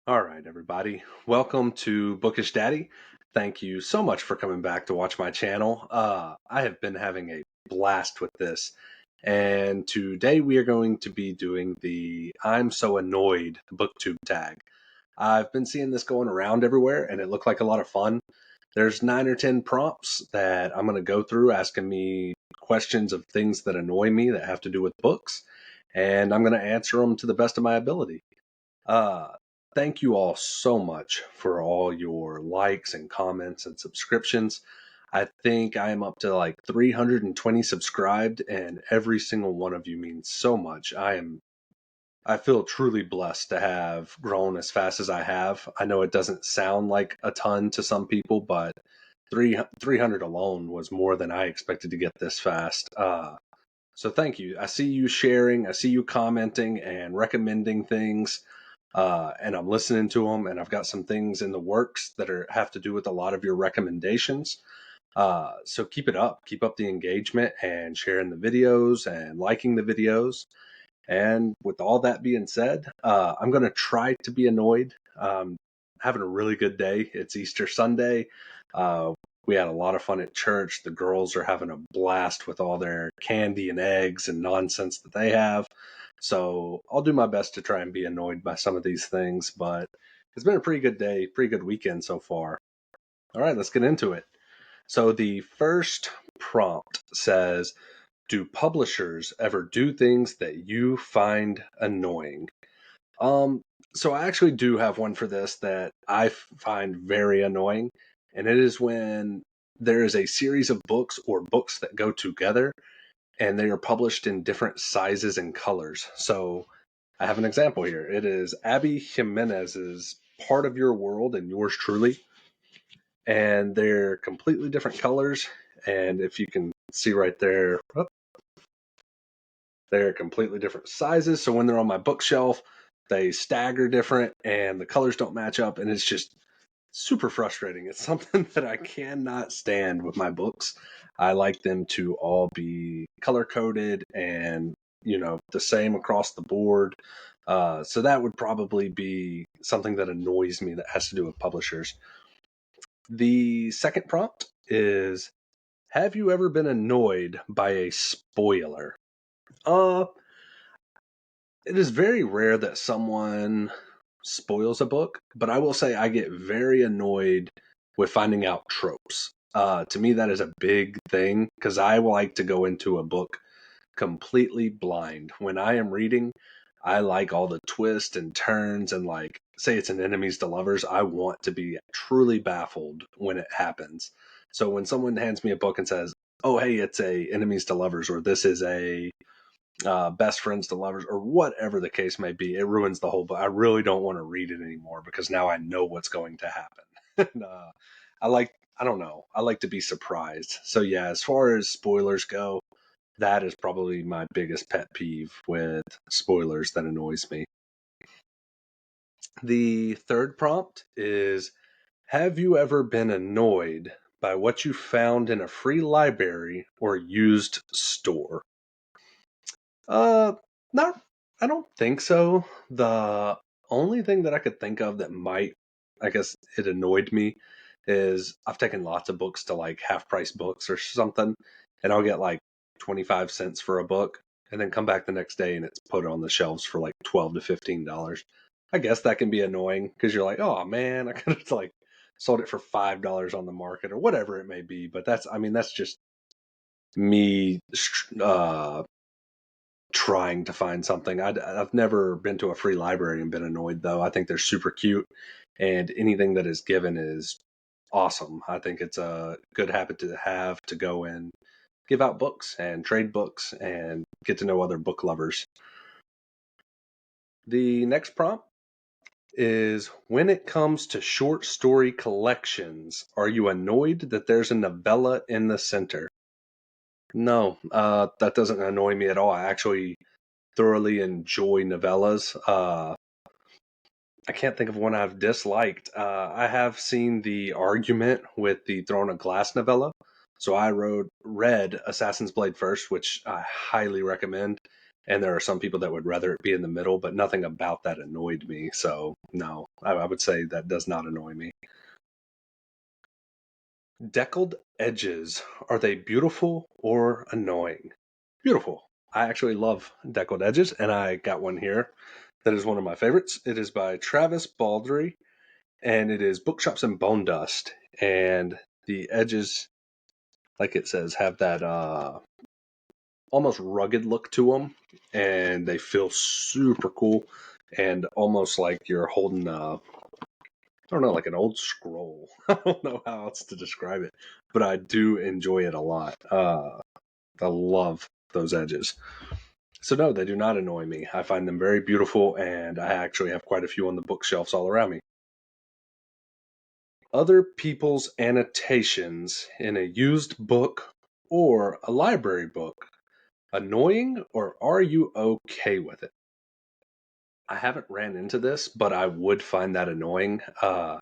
All right, everybody. Welcome to Bookish Daddy. Thank you so much for coming back to watch my channel. I have been having a blast with this. And today we are going to be doing the I'm so annoyed Booktube tag. I've been seeing this going around everywhere and it looked like a lot of fun. There's 9 or 10 prompts that I'm going to go through asking me questions of things that annoy me that have to do with books. And I'm going to answer them to the best of my ability. Uh, Thank you all so much for all your likes and comments and subscriptions. I think I am up to like 320 subscribed, and every single one of you means so much. I feel truly blessed to have grown as fast as I have. I know it doesn't sound like a ton to some people, but 300 alone was more than I expected to get this fast. So thank you. I see you sharing, I see you commenting and recommending things, and I'm listening to them. And I've got some things in the works that have to do with a lot of your recommendations. So keep it up. Keep up the engagement and sharing the videos and liking the videos. And with all that being said, I'm going to try to be annoyed. Having a really good day. It's Easter Sunday. We had a lot of fun at church. The girls are having a blast with all their candy and eggs and nonsense that they have. So I'll do my best to try and be annoyed by some of these things, but it's been a pretty good day, pretty good weekend so far. All right, let's get into it. So the first prompt says, do publishers ever do things that you find annoying? Um, so I actually do have one for this that I find very annoying, and it is when there is a series of books or books that go together and they are published in different sizes and colors. So I have an example here. It is Abby Jimenez's Part of Your World and Yours Truly, and they're completely different colors. And if you can see right there, they're completely different sizes. So when they're on my bookshelf, they stagger different and the colors don't match up. And it's just super frustrating. It's something that I cannot stand with my books. I like them to all be color coded and, the same across the board. So that would probably be something that annoys me that has to do with publishers. The second prompt is, have you ever been annoyed by a spoiler? Uh, It is very rare that someone spoils a book, but I will say I get very annoyed with finding out tropes. To me, that is a big thing because I like to go into a book completely blind. When I am reading, I like all the twists and turns, and like, say it's an enemies to lovers, I want to be truly baffled when it happens. So when someone hands me a book and says, "Oh, hey, it's a enemies to lovers," or "This is a best friends to lovers," or whatever the case may be, it ruins the whole book. I really don't want to read it anymore because now I know what's going to happen. And, I don't know, I like to be surprised. So yeah, as far as spoilers go, that is probably my biggest pet peeve with spoilers that annoys me. The third prompt is, have you ever been annoyed by what you found in a free library or used store? Uh, Not. I don't think so. The only thing that I could think of that might, I guess, it annoyed me is I've taken lots of books to like half price books or something, and I'll get like 25 cents for a book, and then come back the next day and it's put on the shelves for like $12 to $15. I guess that can be annoying because you're like, oh man, I could have like sold it for $5 on the market or whatever it may be. But that's just me trying to find something. I've never been to a free library and been annoyed, though. I think they're super cute, and anything that is given is awesome. I think it's a good habit to have to go and give out books and trade books and get to know other book lovers. The next prompt is, when it comes to short story collections, are you annoyed that there's a novella in the center? No, that doesn't annoy me at all. I actually thoroughly enjoy novellas. I can't think of one I've disliked. I have seen the argument with the Throne of Glass novella. So I read Assassin's Blade first, which I highly recommend. And there are some people that would rather it be in the middle, but nothing about that annoyed me. So no, I would say that does not annoy me. Deckled edges, are they beautiful or annoying? Beautiful. I actually love deckled edges, and I got one here that is one of my favorites. It is by Travis Baldry, and it is Bookshops and Bone Dust. And the edges, like it says, have that almost rugged look to them, and they feel super cool and almost like you're holding a, I don't know, like an old scroll. I don't know how else to describe it, but I do enjoy it a lot. I love those edges. So no, they do not annoy me. I find them very beautiful, and I actually have quite a few on the bookshelves all around me. Other people's annotations in a used book or a library book, annoying, or are you okay with it? I haven't ran into this, but I would find that annoying. I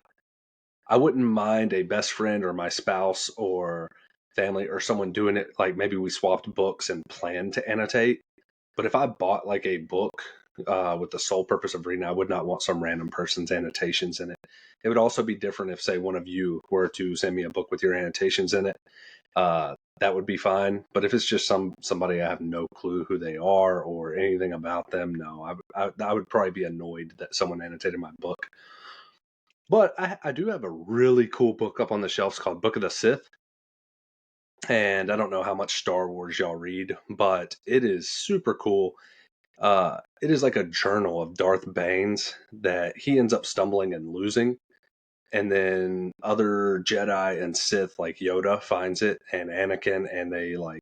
wouldn't mind a best friend or my spouse or family or someone doing it. Like maybe we swapped books and planned to annotate. But if I bought like a book with the sole purpose of reading, I would not want some random person's annotations in it. It would also be different if, say, one of you were to send me a book with your annotations in it. That would be fine. But if it's just somebody I have no clue who they are or anything about them, no, I would probably be annoyed that someone annotated my book. But I do have a really cool book up on the shelves called Book of the Sith. And I don't know how much Star Wars y'all read, but it is super cool. It is like a journal of Darth Bane's that he ends up stumbling and losing. And then other Jedi and Sith like Yoda finds it and Anakin, and they like,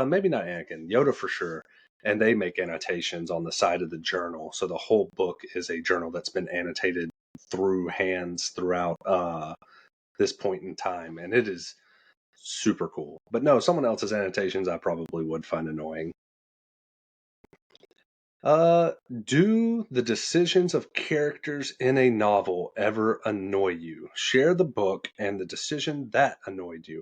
maybe not Anakin, Yoda for sure. And they make annotations on the side of the journal. So the whole book is a journal that's been annotated through hands throughout this point in time. And it is super cool. But no, someone else's annotations I probably would find annoying. Do the decisions of characters in a novel ever annoy you? Share the book and the decision that annoyed you.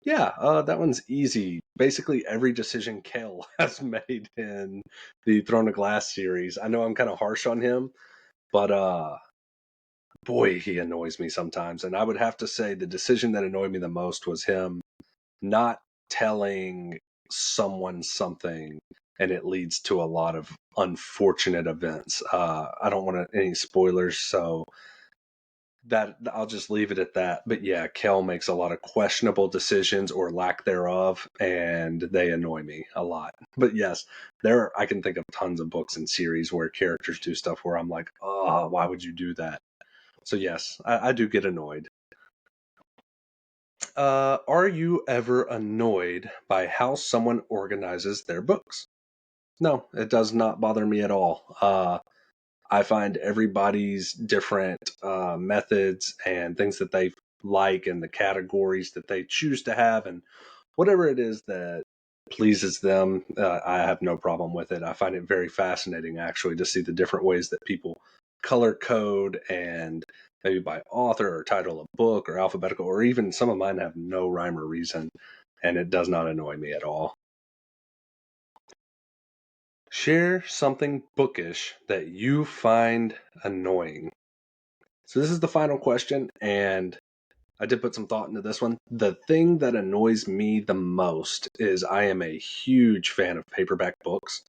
Yeah, that one's easy. Basically, every decision Kel has made in the Throne of Glass series. I know I'm kind of harsh on him, but boy, he annoys me sometimes. And I would have to say the decision that annoyed me the most was him not telling someone something, and it leads to a lot of unfortunate events. I don't want any spoilers, so that I'll just leave it at that. But yeah, Kel makes a lot of questionable decisions or lack thereof, and they annoy me a lot. But yes, I can think of tons of books and series where characters do stuff where I'm like, oh, why would you do that? So yes, I do get annoyed. Are you ever annoyed by how someone organizes their books? No, it does not bother me at all. I find everybody's different methods and things that they like and the categories that they choose to have and whatever it is that pleases them, I have no problem with it. I find it very fascinating actually to see the different ways that people color code and maybe by author or title of book or alphabetical, or even some of mine have no rhyme or reason, and it does not annoy me at all. Share something bookish that you find annoying. So this is the final question, and I did put some thought into this one. The thing that annoys me the most is I am a huge fan of paperback books,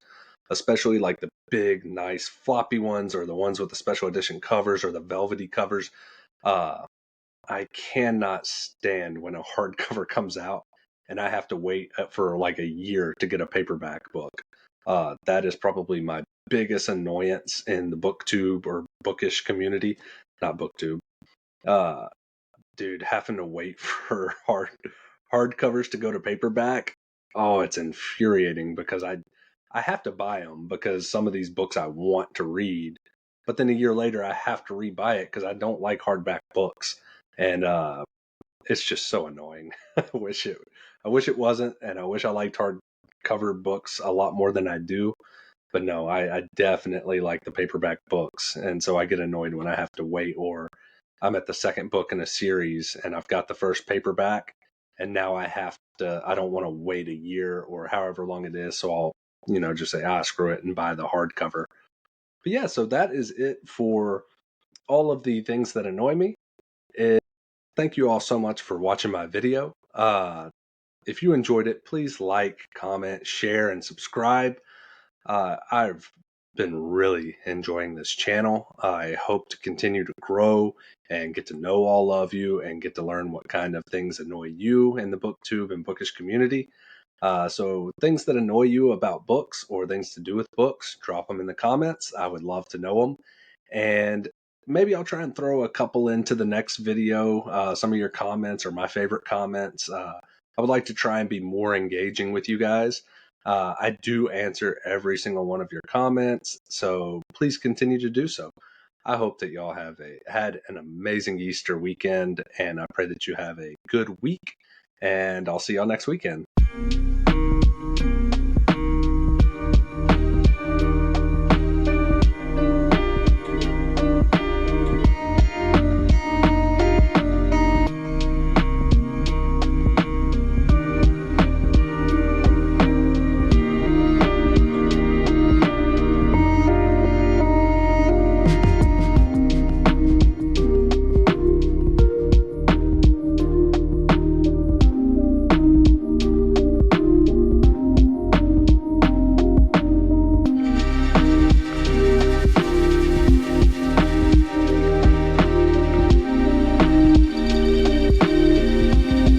especially like the big, nice, floppy ones or the ones with the special edition covers or the velvety covers. Uh, I cannot stand when a hardcover comes out and I have to wait for like a year to get a paperback book. That is probably my biggest annoyance in the Booktube or Bookish community. Not Booktube. Uh, dude, having to wait for hardcovers to go to paperback. Oh, it's infuriating because I have to buy them because some of these books I want to read, but then a year later I have to rebuy it because I don't like hardback books, and it's just so annoying. I wish it wasn't, and I wish I liked hardcover books a lot more than I do. But no, I definitely like the paperback books, and so I get annoyed when I have to wait, or I'm at the second book in a series and I've got the first paperback, and now I don't want to wait a year or however long it is, so just say, screw it and buy the hardcover. But yeah, so that is it for all of the things that annoy me. Thank you all so much for watching my video. If you enjoyed it, please like, comment, share, and subscribe. I've been really enjoying this channel. I hope to continue to grow and get to know all of you and get to learn what kind of things annoy you in the Booktube and Bookish community. So things that annoy you about books or things to do with books, drop them in the comments. I would love to know them. And maybe I'll try and throw a couple into the next video, some of your comments or my favorite comments. I would like to try and be more engaging with you guys. I do answer every single one of your comments, so please continue to do so. I hope that y'all had an amazing Easter weekend, and I pray that you have a good week, and I'll see y'all next weekend.